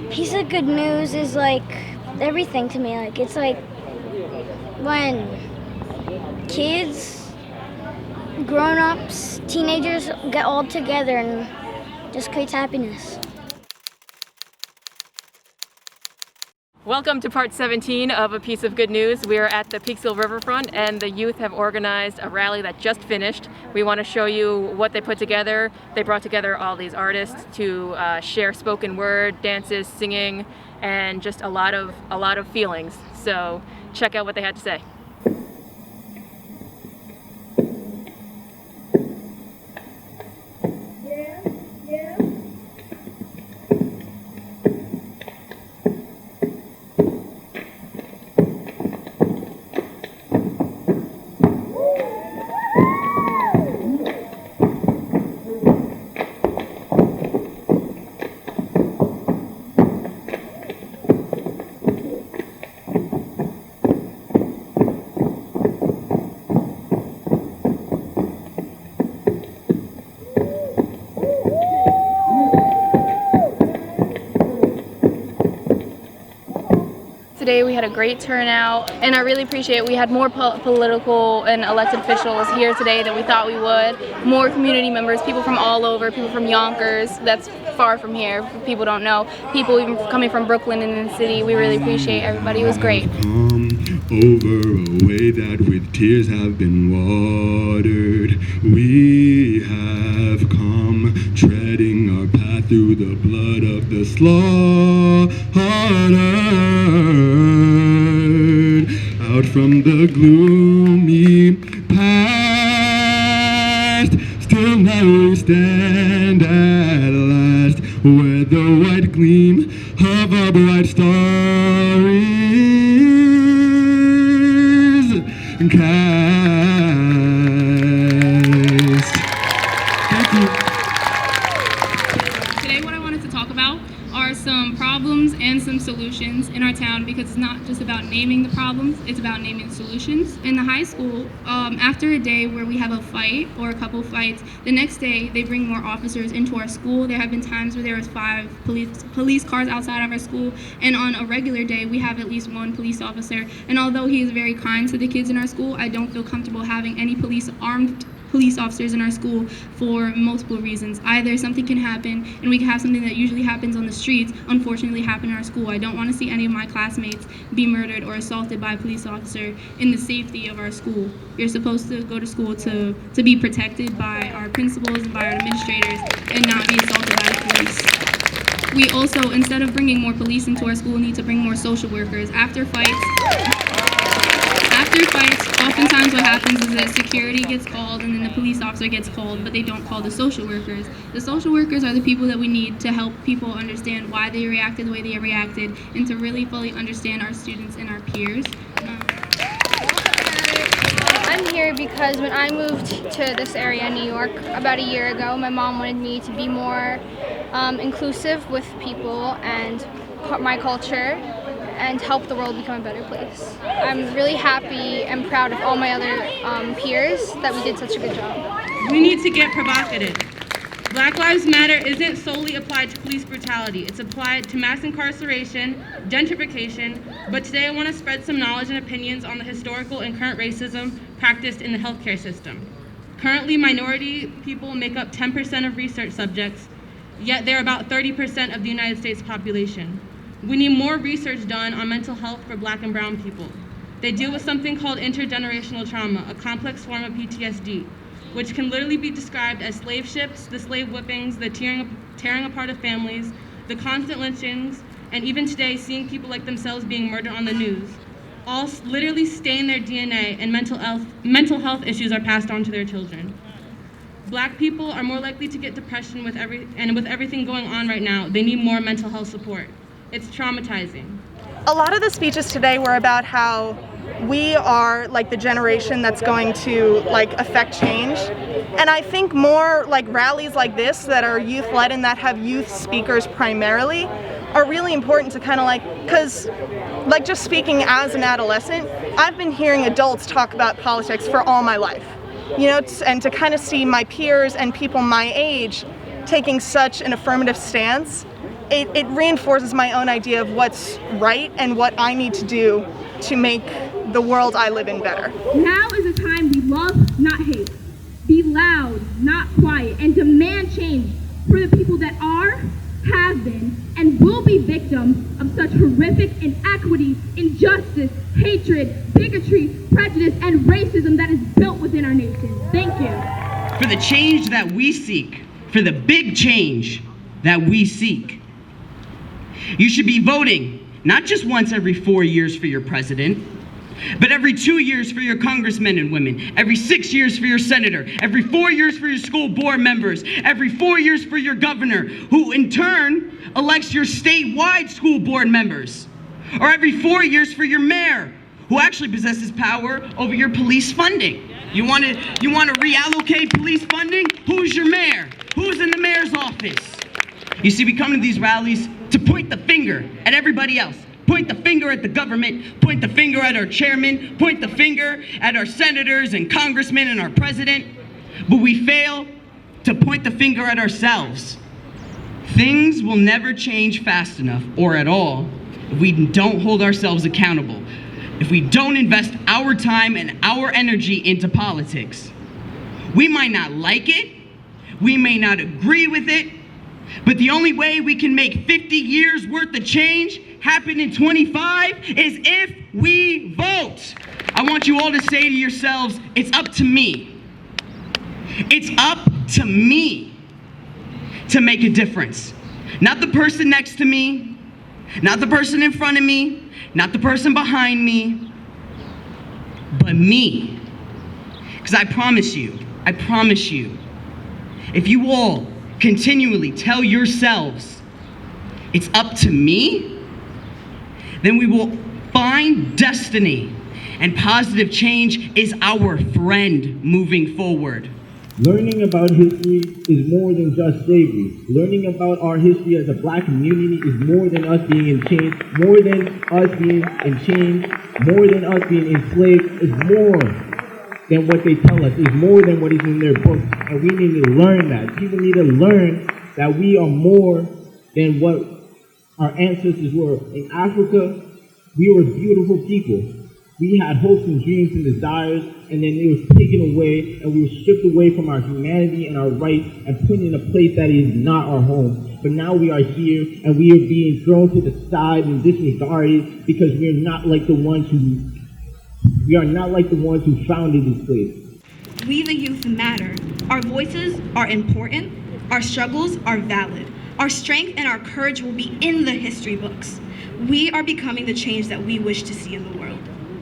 Piece of good news is like everything to me. Like it's like when kids, grown-ups, teenagers get all together and just creates happiness. Welcome to part 17 of A Piece of Good News. We are at the Peekskill Riverfront and the youth have organized a rally that just finished. We want to show you what they put together. They brought together all these artists to share spoken word, dances, singing, and just a lot of feelings. So check out what they had to say. Today we had a great turnout, and I really appreciate it. We had more political and elected officials here today than we thought we would. More community members, people from all over, people from Yonkers, that's far from here, people don't know. People even coming from Brooklyn and in the city. We really appreciate everybody. It was great. Over a way that with tears have been watered, we have come treading our path through the blood of the slaughtered. Out from the gloomy past, still now we stand at last, where the white gleam of a bright star is cast. Thank you. Today what I wanted to talk about are some problems and some solutions in our town, because it's not just about naming the problems, it's about naming the solutions. In the high school, after a day where we have a fight or a couple fights, the next day they bring more officers into our school. There have been times where there was 5 police cars outside of our school, and on a regular day we have at least 1 police officer. And although he is very kind to the kids in our school, I don't feel comfortable having any armed police officers in our school for multiple reasons. Either something can happen and we can have something that usually happens on the streets unfortunately happen in our school. I don't want to see any of my classmates be murdered or assaulted by a police officer in the safety of our school. You're supposed to go to school to be protected by our principals and by our administrators and not be assaulted by the police. We also, instead of bringing more police into our school, need to bring more social workers. After fights, oftentimes what happens is that security gets called and then the police officer gets called, but they don't call the social workers. The social workers are the people that we need to help people understand why they reacted the way they reacted and to really fully understand our students and our peers. I'm here because when I moved to this area in New York about a year ago, my mom wanted me to be more inclusive with people and my culture and help the world become a better place. I'm really happy and proud of all my other peers that we did such a good job. We need to get provocative. Black Lives Matter isn't solely applied to police brutality. It's applied to mass incarceration, gentrification, but today I want to spread some knowledge and opinions on the historical and current racism practiced in the healthcare system. Currently, minority people make up 10% of research subjects, yet they're about 30% of the United States population. We need more research done on mental health for Black and brown people. They deal with something called intergenerational trauma, a complex form of PTSD, which can literally be described as slave ships, the slave whippings, the tearing apart of families, the constant lynchings, and even today seeing people like themselves being murdered on the news. All literally stain their DNA, and mental health issues are passed on to their children. Black people are more likely to get depression with everything going on right now. They need more mental health support. It's traumatizing. A lot of the speeches today were about how we are like the generation that's going to like affect change. And I think more like rallies like this that are youth led and that have youth speakers primarily are really important to kind of like, because like just speaking as an adolescent, I've been hearing adults talk about politics for all my life. You know, and to kind of see my peers and people my age taking such an affirmative stance it reinforces my own idea of what's right and what I need to do to make the world I live in better. Now is the time we love, not hate. Be loud, not quiet, and demand change for the people that are, have been, and will be victims of such horrific inequity, injustice, hatred, bigotry, prejudice, and racism that is built within our nation. Thank you. For the change that we seek, for the big change that we seek. You should be voting not just once every 4 years for your president, but every 2 years for your congressmen and women, every 6 years for your senator, every 4 years for your school board members, every 4 years for your governor, who in turn elects your statewide school board members, or every 4 years for your mayor, who actually possesses power over your police funding. You want to reallocate police funding? Who's your mayor? Who's in the mayor's office? You see, we come to these rallies to point the finger at everybody else. Point the finger at the government, point the finger at our chairman, point the finger at our senators and congressmen and our president, but we fail to point the finger at ourselves. Things will never change fast enough, or at all, if we don't hold ourselves accountable, if we don't invest our time and our energy into politics. We might not like it, we may not agree with it, but the only way we can make 50 years worth of change happen in 25 is if we vote. I want you all to say to yourselves, it's up to me. It's up to me to make a difference. Not the person next to me, not the person in front of me, not the person behind me, but me. Because I promise you, if you all continually tell yourselves, it's up to me, then we will find destiny, and positive change is our friend moving forward. Learning about history is more than just slavery. Learning about our history as a black community is more than us being in chains, more than us being in chains, more than us being enslaved. It's more than what they tell us. It's more than what is in their books. And we need to learn that. People need to learn that we are more than what our ancestors were. In Africa, we were beautiful people. We had hopes and dreams and desires, and then it was taken away, and we were stripped away from our humanity and our rights and put in a place that is not our home. But now we are here, and we are being thrown to the side and disregarded because we are not like the ones who founded this place. We the youth matter. Our voices are important. Our struggles are valid. Our strength and our courage will be in the history books. We are becoming the change that we wish to see in the world.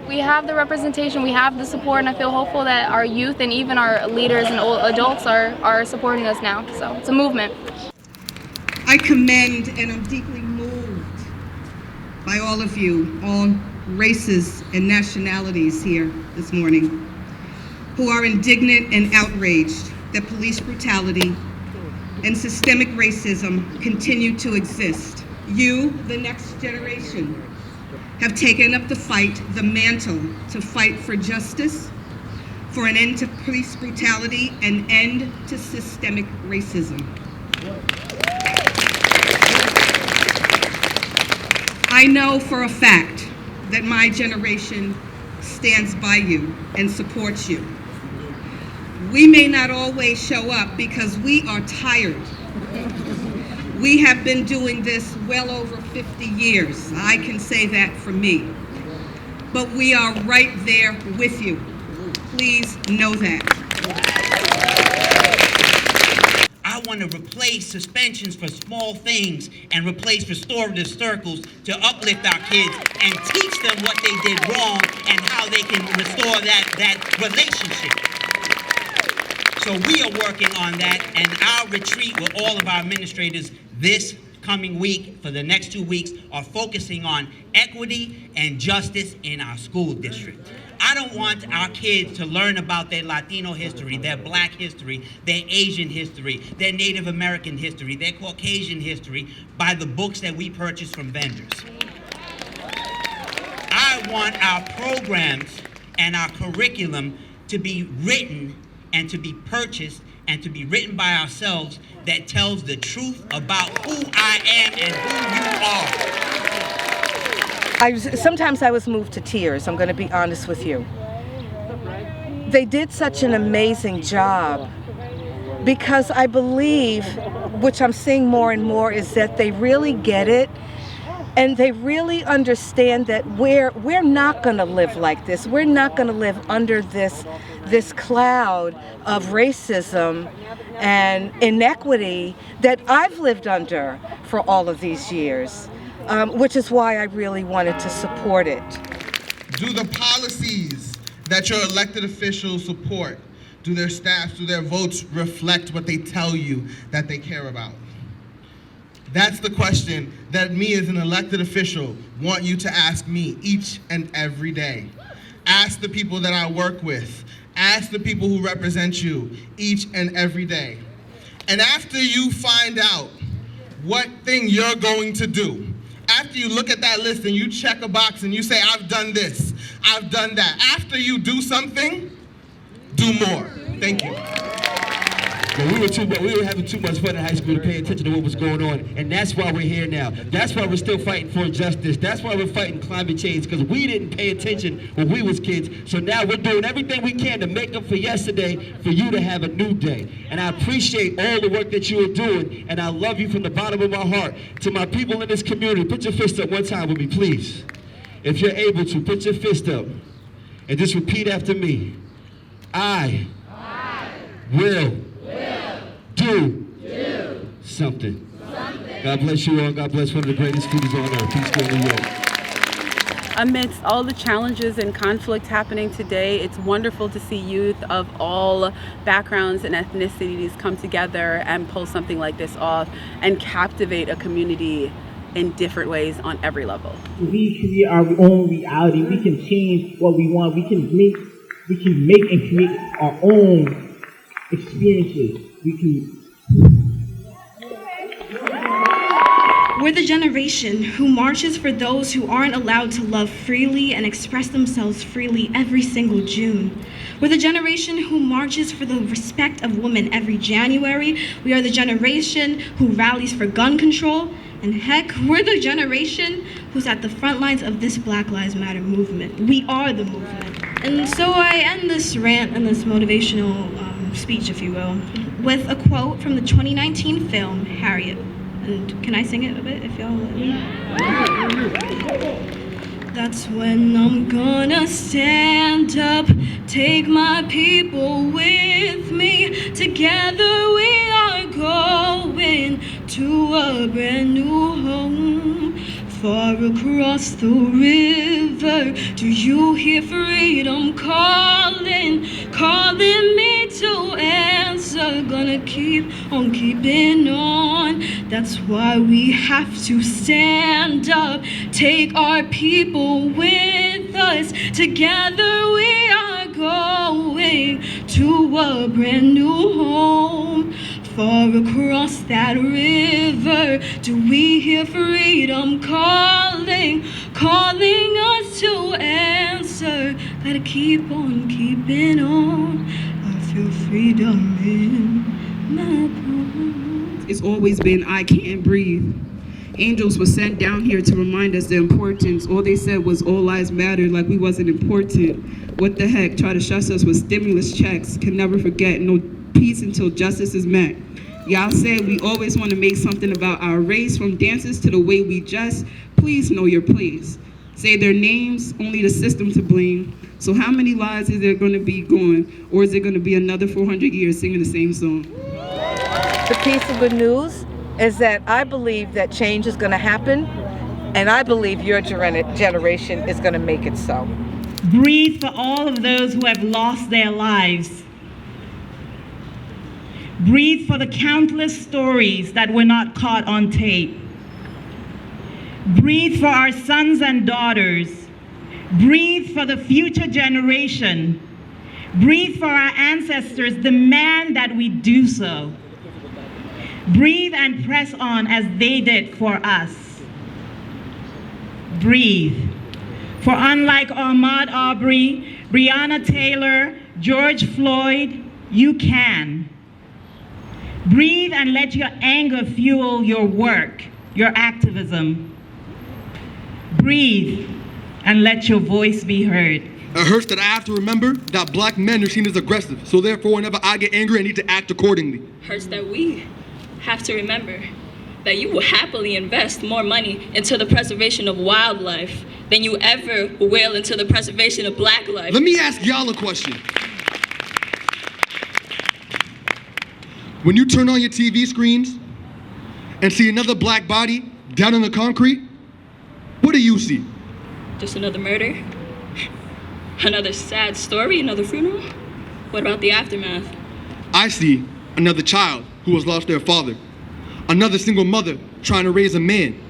We have the representation, we have the support, and I feel hopeful that our youth and even our leaders and old adults are supporting us now. So it's a movement. I commend and I'm deeply moved by all of you, all races and nationalities here this morning, who are indignant and outraged that police brutality and systemic racism continue to exist. You, the next generation, have taken up the mantle to fight for justice, for an end to police brutality, and end to systemic racism. I know for a fact that my generation stands by you and supports you. We may not always show up because we are tired. We have been doing this well over 50 years. I can say that for me. But we are right there with you. Please know that. I want to replace suspensions for small things and replace restorative circles to uplift our kids and teach them what they did wrong and how they can restore that relationship. So we are working on that, and our retreat with all of our administrators this coming week, for the next 2 weeks, are focusing on equity and justice in our school district. I don't want our kids to learn about their Latino history, their Black history, their Asian history, their Native American history, their Caucasian history by the books that we purchase from vendors. I want our programs and our curriculum to be written and to be purchased and to be written by ourselves that tells the truth about who I am and who you are. Sometimes I was moved to tears, I'm going to be honest with you. They did such an amazing job because I believe, which I'm seeing more and more, is that they really get it and they really understand that we're not going to live like this. We're not going to live under this cloud of racism and inequity that I've lived under for all of these years, which is why I really wanted to support it. Do the policies that your elected officials support, do their staffs, do their votes reflect what they tell you that they care about? That's the question that me as an elected official want you to ask me each and every day. Ask the people that I work with. Ask the people who represent you each and every day. And after you find out what thing you're going to do, after you look at that list and you check a box and you say, I've done this, I've done that. After you do something, do more. Thank you. But we were having too much fun in high school to pay attention to what was going on, and that's why we're here now. That's why we're still fighting for justice. That's why we're fighting climate change, because we didn't pay attention when we was kids. So now we're doing everything we can to make up for yesterday, for you to have a new day. And I appreciate all the work that you are doing, and I love you from the bottom of my heart. To my people in this community, put your fist up one time with me, please. If you're able to, put your fist up and just repeat after me. I will do something. God bless you all. God bless one of the greatest students on earth. Peekskill, New York. Amidst all the challenges and conflict happening today, it's wonderful to see youth of all backgrounds and ethnicities come together and pull something like this off and captivate a community in different ways on every level. We create our own reality. We can change what we want. We can make and create our own experiences. We're the generation who marches for those who aren't allowed to love freely and express themselves freely every single June. We're the generation who marches for the respect of women every January. We are the generation who rallies for gun control. And heck, we're the generation who's at the front lines of this Black Lives Matter movement. We are the movement. And so I end this rant and this motivational speech, if you will, with a quote from the 2019 film, Harriet. And can I sing it a bit, if y'all let me? That's when I'm gonna stand up, take my people with me. Together we are going to a brand new home. Far across the river, do you hear freedom calling? Calling me to answer, gonna keep on keeping on. That's why we have to stand up, take our people with us. Together we are going to a brand new home. Far across that river, do we hear freedom calling, calling us to answer? Gotta keep on keeping on. I feel freedom in my bones. It's always been, I can't breathe. Angels were sent down here to remind us the importance. All they said was all lives matter, like we wasn't important. What the heck, try to shush us with stimulus checks. Can never forget, no peace until justice is met. Y'all said we always want to make something about our race, from dances to the way we dress. Please know your place. Say their names, only the system to blame. So how many lives is there going to be gone? Or is it going to be another 400 years singing the same song? The piece of good news is that I believe that change is going to happen, and I believe your generation is going to make it so. Breathe for all of those who have lost their lives. Breathe for the countless stories that were not caught on tape. Breathe for our sons and daughters. Breathe for the future generation. Breathe for our ancestors. Demand that we do so. Breathe and press on as they did for us. Breathe. For unlike Ahmaud Arbery, Breonna Taylor, George Floyd, you can. Breathe and let your anger fuel your work, your activism. Breathe and let your voice be heard. It hurts that I have to remember that black men are seen as aggressive, so therefore whenever I get angry, I need to act accordingly. Hurts that we have to remember that you will happily invest more money into the preservation of wildlife than you ever will into the preservation of black life. Let me ask y'all a question. When you turn on your TV screens and see another black body down on the concrete, what do you see? Just another murder? Another sad story? Another funeral? What about the aftermath? I see another child who has lost their father, another single mother trying to raise a man,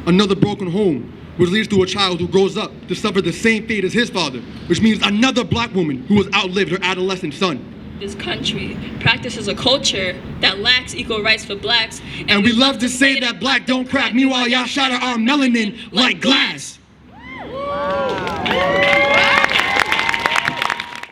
another broken home, which leads to a child who grows up to suffer the same fate as his father, which means another black woman who has outlived her adolescent son. This country practices a culture that lacks equal rights for blacks. And we love to say that black don't crack, meanwhile y'all shatter our melanin like glass.